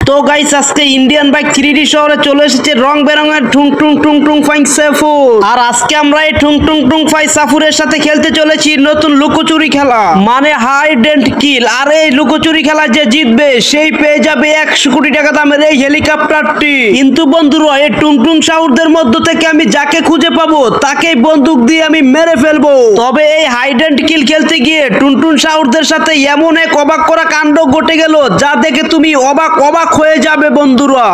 তো গাইস আজকে Indian bike 3D শহরে চলে এসেছে রং বেরঙের ঠুং ঠুং ঠুং ঠুং ফাইং সাফুর। আর আজকে আমরা এই ঠুং ঠুং ঠুং ফাই সাফুরের সাথে খেলতে চলেছি নতুন লুকোচুরি খেলা, মানে হাইড এন্ড কিল। আর এই লুকোচুরি খেলা যে জিতবে সেই পেয়ে যাবে 100 কোটি টাকা দামের এই হেলিকপ্টারটি। কিন্তু বন্ধুরা এই টুং টুং সাউরদের মধ্য থেকে আমি যাকে খুঁজে পাবো তাকেই বন্দুক দিয়ে আমি মেরে ফেলবো। তবে এই হাইড এন্ড কিল খেলতে গিয়ে টুনটুন সাউরদের সাথে এমন এক অবাক করা কাণ্ড ঘটে গেল যা দেখে তুমি অবাক হয়ে যাবে বন্ধুরা।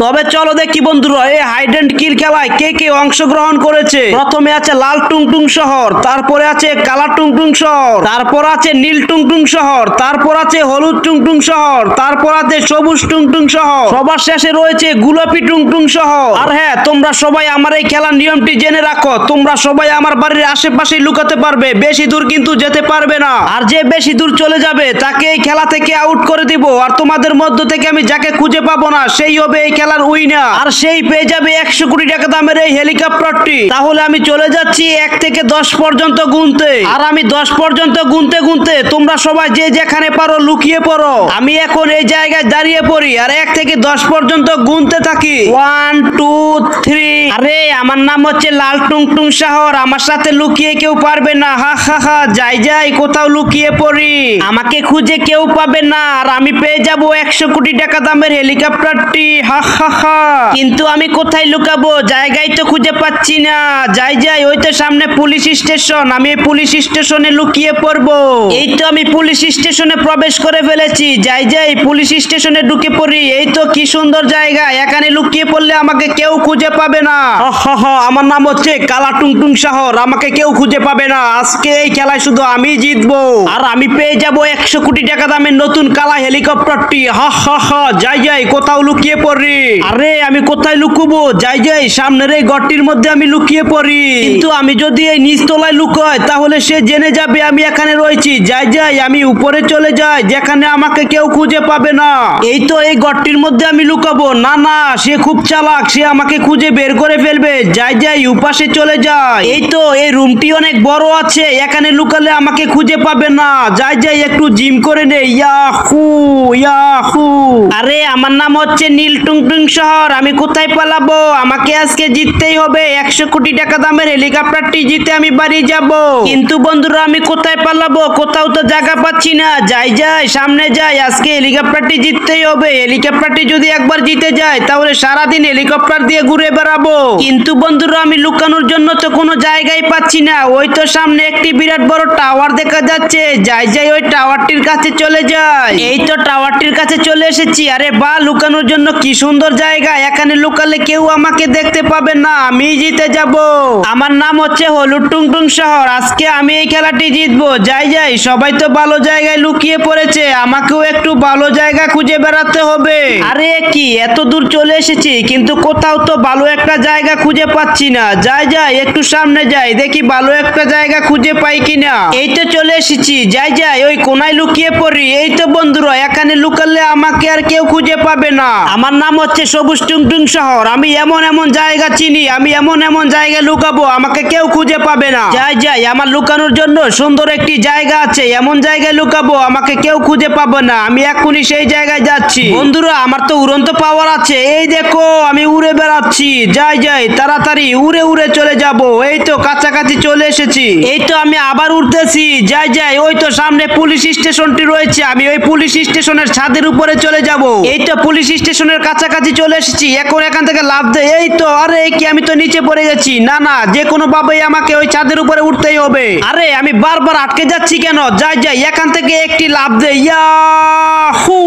তবে চলো দেখি বন্ধুরা এই হাইড এন্ড কিল খেলায় কে কে অংশগ্রহণ করেছে। প্রথমে আছে লাল টুংটুং শহর, তারপরে আছে কালা টুংটুং শহর, তারপর আছে নীল টুংটুং শহর, তারপর আছে হলুদ টুংটুং শহর, তারপর আছে সবুজ টুংটুং শহর, সবার শেষে রয়েছে গোলাপি টুংটুং শহর। আর হ্যাঁ, তোমরা সবাই আমার এই খেলার নিয়মটি জেনে রাখো, তোমরা সবাই আমার বাড়ির আশেপাশে লুকাতে পারবে, বেশি দূর কিন্তু যেতে পারবে না। আর যে বেশি দূর চলে যাবে তাকে এই খেলা থেকে আউট করে দিব। আর তোমাদের মধ্য থেকে আমি যাকে খুঁজে পাবো না সেই হবে এই খেলার উইনার, আর সেই পেয়ে যাবে 100 কোটি টাকা দামের এই হেলিকপ্টারটি। তাহলে আমি চলে যাচ্ছি 1 থেকে 10 পর্যন্ত গুনতে। আর আমি 10 পর্যন্ত গুনতে গুনতে তোমরা সবাই যে যেখানে পারো লুকিয়ে পড়ো। আমি এখন এই জায়গায় দাঁড়িয়ে পড়ি আর 1 থেকে 10 পর্যন্ত গুনতে থাকি। 1 2 3। আরে আমার নাম হচ্ছে লাল টুংটুং শহর, আমার সাথে লুকিয়ে কেউ পারবে না। হা হা হা, যাই কোথাও লুকিয়ে পড়ি, আমাকে খুঁজে কেউ পাবে না। আর আমি পেয়ে যাবো 100 কোটি টাকা দামের হেলিকপ্টারটি। হা হা হা, কিন্তু আমি কোথায় লুকাবো, জায়গায় তো খুঁজে পাচ্ছি না। যাই ওই তো সামনে পুলিশ স্টেশন, আমি এই পুলিশ স্টেশনে লুকিয়ে পড়বো। এই তো আমি পুলিশ স্টেশনে প্রবেশ করে ফেলেছি। যাই পুলিশ স্টেশনে ঢুকে পড়ি। এই তো কি সুন্দর জায়গা, এখানে লুকিয়ে পড়লে আমাকে কেউ খুঁজে পাবে না। আমার নাম হচ্ছে কালা টুংটুং শহর, আমাকে কেউ খুঁজে পাবে না। আজকে এই খেলায় শুধু আমি জিতবো আর আমি পেয়ে যাবো 100 কোটি টাকা দামের নতুন কালা হেলিকপ্টারটি। যাই কোথাও লুকিয়ে পড়ি। আরে আমি কোথায় লুকুবো, যাই সামনের এই ঘরটির মধ্যে আমি লুকিয়ে পড়ি। কিন্তু আমি যদি এই নিচতলায় লুকাই তাহলে সে জেনে যাবে আমি এখানে রয়েছি। যাই আমি উপরে চলে যাই যেখানে আমাকে কেউ খুঁজে পাবে না। এই তো এই ঘরটির মধ্যে আমি লুকাবো। না সে খুব চালাক, সে আমাকে খুঁজে বের করে ফেলবে। যাই উপাসে চলে যায়। এই তো এই রুমটি অনেক বড় আছে, এখানে লুকালে আমাকে খুঁজে পাবে না। যাই একটু জিম করে নেই। ইয়াহু। আরে আমার নাম হচ্ছে নীল টুংটুং শহর, আমি কোথায় পালাবো, আমাকে আজকে জিততেই হবে। 100 কোটি টাকা দামের হেলিকপ্টারটি জিতে আমি বাড়ি যাব। কিন্তু বন্ধুরা আমি কোথায় পালাবো, কোথাও তো জায়গা পাচ্ছি না। যাই সামনে যাই, আজকে হেলিকপ্টারটি জিততেই হবে। হেলিকপ্টারটি যদি একবার জিতে যায় তাহলে সারাদিন হেলিকপ্টার দিয়ে ঘুরে বেড়াবো। কিন্তু বন্ধুরা আমি লুকানোর জন্য তো কোনো জায়গায় পাচ্ছি না। ওই তো সামনে একটি বিরাট বড় টাওয়ার দেখা যাচ্ছে। যাই ওই টাওয়ারটির কাছে চলে যাই। এই তো টাওয়ারটির কাছে চলে এসেছি। আরে বাহ, লুকানোর জন্য কি সুন্দর জায়গা, এখানে লুকালে কেউ আমাকে দেখতে পাবে না, আমি জিতে যাব। আমার নাম হচ্ছে হলুদ টুংটুং শহর, আজকে আমি এই খেলাটি জিতবো। যাই সবাই তো ভালো জায়গায় লুকিয়ে পড়েছে, আমাকেও একটু ভালো জায়গা খুঁজে বেড়াতে হবে। আরে কি এত দূর চলে এসেছি কিন্তু কোথাও তো ভালো একটা জায়গা খুঁজে পাচ্ছি না। যাই একটু সামনে যাই, দেখি ভালো একটা জায়গা খুঁজে পাই কিনা। এই তো চলে এসেছি। যাই ওই কোনায় লুকিয়ে পড়ি। এই তো বন্ধুরা এখানে লুকালে আমাকে আর কেউ খুঁজে পাবে না। আমার নাম হচ্ছে সবুজ টুংটুং শহর, আমি এমন জায়গা চিনি, আমি এমন জায়গায় লুকাবো আমাকে কেউ খুঁজে পাবে না। যাই আমার লুকানোর জন্য সুন্দর একটি জায়গা আছে, এমন জায়গায় লুকাবো আমাকে কেউ খুঁজে পাবে না। আমি এখনই সেই জায়গায় যাচ্ছি। বন্ধুরা আমার তো উড়ন্ত পাওয়ার আছে, এই দেখো আমি উড়ে বেড়াচ্ছি। যাই তাড়াতাড়ি উড়ে চলে যাব। এই তো কাছাকাছি চলে এসেছি। এই তো আমি আবার উঠতেছি। যাই ওই তো সামনে পুলিশ স্টেশনটি রয়েছে, আমি ওই পুলিশ স্টেশনের ছাদের উপরে চলে যাব। এই তো পুলিশ স্টেশনের কাছাকাছি চলে এসেছি, এখন এখান থেকে লাফ দে। এই তো আরে কি আমি তো নিচে পড়ে গেছি। না যে কোনো ভাবেই আমাকে ওই ছাদের উপরে উঠতেই হবে। আরে আমি বারবার আটকে যাচ্ছি কেন। যাই এখান থেকে একটি লাফ দে। ইয়াহু।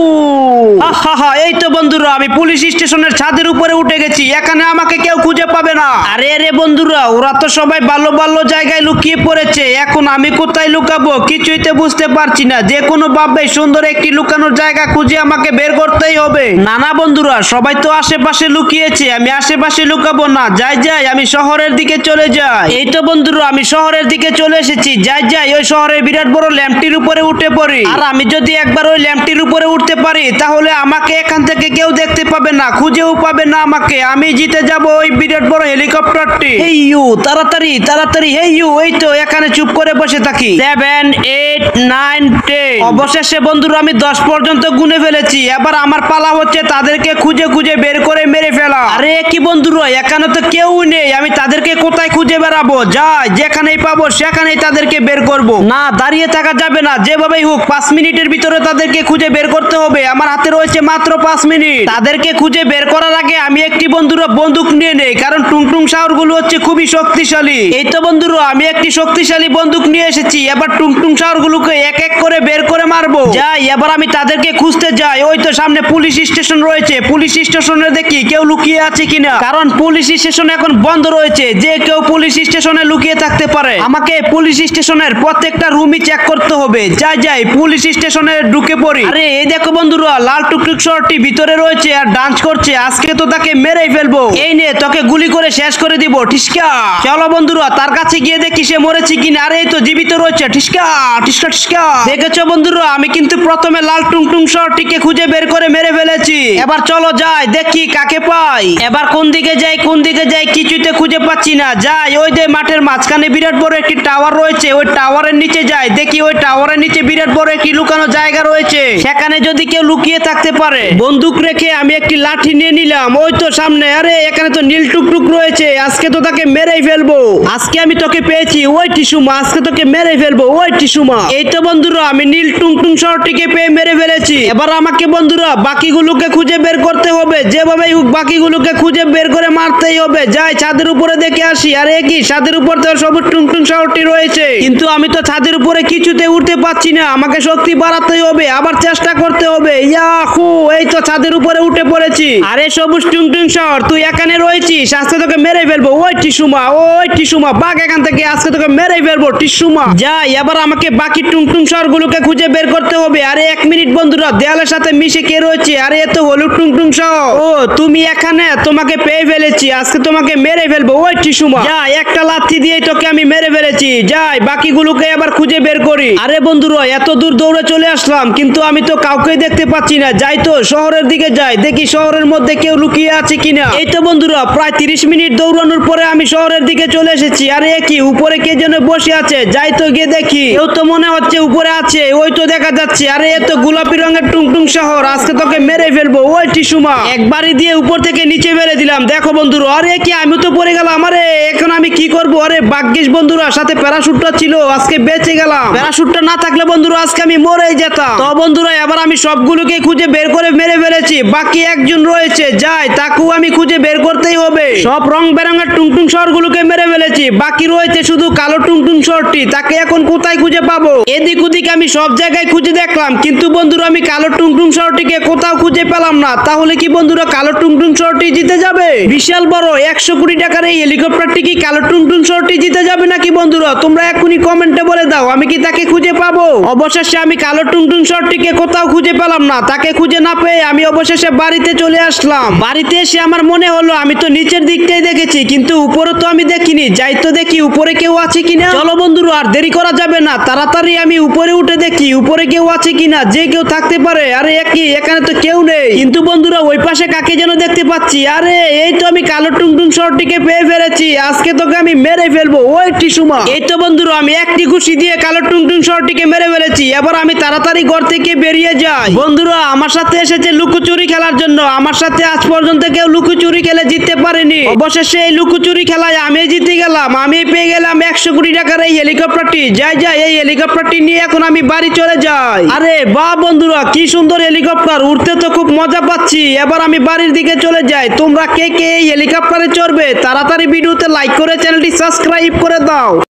এই তো বন্ধুরা আমি পুলিশ স্টেশনের ছাদের উপরে উঠে গেছি, এখানে আমাকে কেউ খুঁজে পাবে না। আরে বন্ধুরা ওরা তো সবাই ভালো জায়গায় লুকিয়ে পড়েছে, এখন আমি কোথায় লুকাবো কিছুই তো বুঝতে পারছি না। যে কোনো ভাবে সুন্দর একটি লুকানোর জায়গা খুঁজে আমাকে বের করতেই হবে। না বন্ধুরা সবাই তো আশেপাশে লুকিয়েছে, আমি আশেপাশে লুকাবো না। যাই আমি শহরের দিকে চলে যাই। এই তো বন্ধুরা আমি শহরের দিকে চলে এসেছি। যাই ওই শহরের বিরাট বড় ল্যাম্পটির উপরে উঠে পড়ি। আর আমি যদি একবার ওই ল্যাম্পটির উপরে উঠতে পারি তাহলে আমাকে এখান থেকে কেউ দেখতে পাবে না, খুঁজেও পাবে না আমাকে। আমি জিতে যাব ওই বিরাট বড় হেলিকপ্টারটি। হেই ইউ, তাড়াতাড়ি তাড়াতাড়ি, হেই ইউ, এই তো এখানে চুপ করে বসে থাকি। 7, 8, 9, 10। অবশেষে বন্ধুরা আমি 10 পর্যন্ত গুনে ফেলেছি। এবার আমার পালা হচ্ছে তাদেরকে খুঁজে খুঁজে বের করে মেরে ফেলা। আরে কি বন্ধুরা, এখানে তো কেউ নেই, আমি তাদেরকে কোথায় খুঁজে বেড়াবো? যাই, যেখানেই পাবো সেখানেই তাদেরকে বের করব। না, দাঁড়িয়ে থাকা যাবে না, যেভাবেই হোক 5 মিনিটের ভিতরে তাদেরকে খুঁজে বের করতে হবে। আমার হাতে রয়েছে মাত্র 5 মিনিট। তাদেরকে খুঁজে বের করার আগে আমি একটি বন্ধুরা বন্দুক নিয়ে নেই, কারণ টুংটুং শাওরগুলো হচ্ছে খুবই শক্তিশালী। এই তো বন্ধুরা আমি একটি শক্তিশালী বন্দুক নিয়ে এসেছি। এবার টুংটুং শাওরগুলোকে এক এক করে বের করে মারবো। যাই, এবার আমি তাদেরকে খুঁজতে যাই। ওই তো সামনে পুলিশ স্টেশন রয়েছে, পুলিশ স্টেশনে দেখি কেউ লুকিয়ে আছে কিনা, কারণ পুলিশ স্টেশন এখন বন্ধ রয়েছে। যে কেউ পুলিশ স্টেশনে লুকিয়ে থাকতে পারে। আমাকে পুলিশ স্টেশনের প্রত্যেকটা রুমই চেক করতে হবে। যাই যাই, পুলিশ স্টেশনে ঢুকে পড়ি। আরে এই দেখো বন্ধুরা, লাল টুকটুক শহরটি ভিতরে রয়েছে আর ডান্স করছে। আজকে তো তাকে মেরেই ফেলবো। এই নে, তোকে গুলি করে শেষ করে দিব। ঠিসকা, চলো বন্ধুরা তার কাছে গিয়ে দেখি সে মরেছে কিনা। আরে এই তো জীবিত রয়েছে। ঠিসকা ঠিসকা ঠিসকা। দেখেছো বন্ধুরা, আমি কিন্তু প্রথমে লাল টুংটুং শহরটিকে খুঁজে বের করে মেরে ফেলেছি। এবার চলো যাই, দেখি কাকে পাই। এবার কোন দিকে যাই কোন দিকে যাই কিছুতে খুঁজে পাচ্ছি না। যাই, ওই যে মাঠের মাঝখানে বিরাট বড় একটি টাওয়ার রয়েছে, ওই টাওয়ারের নিচে যাই, দেখি ওই টাওয়ারের নিচে বিরাট বড় একটি লুকানো জায়গা রয়েছে, সেখানে যদি কেউ লুকিয়ে থাকতে পারে। বন্দুক রেখে আমি একটি লাঠি নিয়ে নিলাম। ওই তো সামনে, আরে এখানে তো নীল টুকটুক রয়েছে। আজকে তো তাকে মেরেই ফেলবো। আজকে আমি তোকে পেয়েছি, ওই টিসুমা, আজকে তোকে মেরে ফেলবো, ওই টিসুমা। এই তো বন্ধুরা আমি নীল টুংটুং শহরটিকে পেয়ে মেরে ফেলেছি। এবার আমাকে বন্ধুরা বাকিগুলোকে খুঁজে বের করতে হবে। যেভাবেই হোক বাকিগুলোকে খুঁজে বের করে মারতেই হবে। যাই, ছাদের উপরে দেখে আসি। আরে কি, ছাদের উপর তো সবুজ টুংটুং শহরটি রয়েছে, কিন্তু আমি তো ছাদের উপরে কিছুতে উঠতে পারছি না। আমাকে শক্তি বাড়াতে হবে, আবার চেষ্টা করতে হবে। ইয়াহু, এই তো ছাদের উপরে উঠে পড়েছি। আরে সবুজ টুংটুং শহর, তুই এখানে রয়েছিস, আজকে তোকে মেরে ফেলবো। ওই টিসুমা, ওই টিসুমা, বাঘ এখান থেকে, আজকে তোকে মেরে ফেলবো টিসুমা। যাই, এবার আমাকে বাকি টুংটুং শহর গুলোকে খুঁজে বের করতে হবে। আরে 1 মিনিট বন্ধুরা, দেয়ালের সাথে মিশে কে রয়েছে? আরে এত হলুদ টুংটুং শহর। ও তুমি এখানে, তোমাকে পেয়ে ফেলেছি, আজকে তোমাকে মেরে ফেলবো। ওই টিসুমা, যাই, একটা লাথি দিয়ে তোকে আমি মেরে ফেলেছি। যাই, বাকিগুলোকে এবার খুঁজে বের করি। আরে বন্ধুরা এত দূর দৌড়ে চলে আসলাম, কিন্তু আমি তো কাউকে দেখতে পাচ্ছি না। যাই তো শহরের দিকে যাই, দেখি শহরের মধ্যে কেউ লুকিয়ে আছে কিনা। এই তো বন্ধুরা প্রায় 30 মিনিট দৌড়ানোর পরে আমি শহরের দিকে চলে এসেছি। আরে কি, উপরে কে যেন বসে আছে। যাই তো গিয়ে দেখি, কেউ তো মনে হচ্ছে উপরে আছে। ওই তো দেখা যাচ্ছে। আরে এত গোলাপি রঙের টুংটুং শহর, আজকে তোকে মেরে ফেলবো। ওই টিসুমা, একবারই দিয়ে উপর থেকে নিচে ফেলে দিলাম। দেখো বন্ধুরা, আরে কি, আমি তো পড়ে গেলাম। আরে এখন আমি কি করবো? আরে ভাগ্যিস বন্ধুরা সাথে প্যারাশুটটা ছিল, আজকে বেঁচে গেলাম। প্যারাশুটটা না থাকলে বন্ধুরা আজকে আমি মরেই যেতাম। তো বন্ধুরা এবার আমি সবগুলোকে খুঁজে বের করে মেরে ফেলেছি। বাকি একজন রয়েছে, যাই, তাকেও আমি খুঁজে বের করতেই হবে। সব রং বেরঙের টুংটুং শহরগুলোকে মেরে ফেলেছি। বাকি রয়েছে শুধু কালো টুংটুং শহরটি, তাকে এখন কোথায় খুঁজে পাবো? এদিক ওদিক আমি সব জায়গায় খুঁজে দেখলাম, কিন্তু বন্ধুরা আমি কালো টুংটুং শহরটিকে কোথাও খুঁজে পেলাম না। তাহলে কি বন্ধুরা কালো টুংটুং শহরটি জিতে যাবে? বিশাল বড় 100 কোটি টাকার এই হেলিকপ্টারটি কি কালো টুংটুং শহরটি জিতে যাবে নাকি বন্ধুরা? তোমরা এখনই কমেন্টে বলে দাও, আমি কি তাকে খুঁজে পাবো? অবশেষে আমি কালো টুংটুং শহরটিকে কোথাও খুঁজে পেলাম না। তাকে খুঁজে না পেয়ে আমি অবশেষে বাড়িতে চলে আসলাম। বাড়িতে এসে আমার মনে হলো আমি তো নিচের দিকটাই দেখেছি, কিন্তু উপরে তো আমি দেখিনি। যাই তো দেখি উপরে কেউ আছে কিনা। চলো বন্ধুরা আর দেরি করা যাবে না, তাড়াতাড়ি আমি উপরে উঠে দেখি উপরে কেউ আছে কিনা, যে কেউ থাকতে পারে। আরে একই, এখানে তো কেউ নেই, কিন্তু বন্ধুরা ওই পাশে কাকে যেন দেখতে পাচ্ছি। আরে এই তো আমি কালো টুংটুং শহরটিকে পেয়ে ফেলেছি, আজকে তোকে আমি মেরে ফেলবো। ওই টিসুমা, এই তো বন্ধুরা আমি একটি ঘুষি দিয়ে কালো টুংটুং শহরটিকে মেরে ফেলেছি। এবার আমি তাড়াতাড়ি ঘর থেকে বেরিয়ে যাই। বন্ধুরা আমার সাথে এসেছে লুকোচুরি খেলার জন্য। আমার সাথে আজ পর্যন্ত কেউ লুকোচুরি খেলে জিততে পারেনি। অবশেষে এই লুকোচুরি খেলায় আমি জিতে গেলাম। আমি পেয়ে গেলাম 100 কোটি টাকার এই হেলিকপ্টারটি। যাই যাই, এই হেলিকপ্টারটি নিয়ে এখন আমি বাড়ি চলে যাই। আরে বাহ বন্ধুরা, কি সুন্দর হেলিকপ্টার, উঠতে তো খুব মজা পাচ্ছি। এবার আমি বাড়ির দিকে চলে যাই। তোমরা কে কে এই হেলিকপ্টারে চড়বে তাড়াতাড়ি ভিডিওতে লাইক করে চ্যানেলটি সাবস্ক্রাইব করে দাও।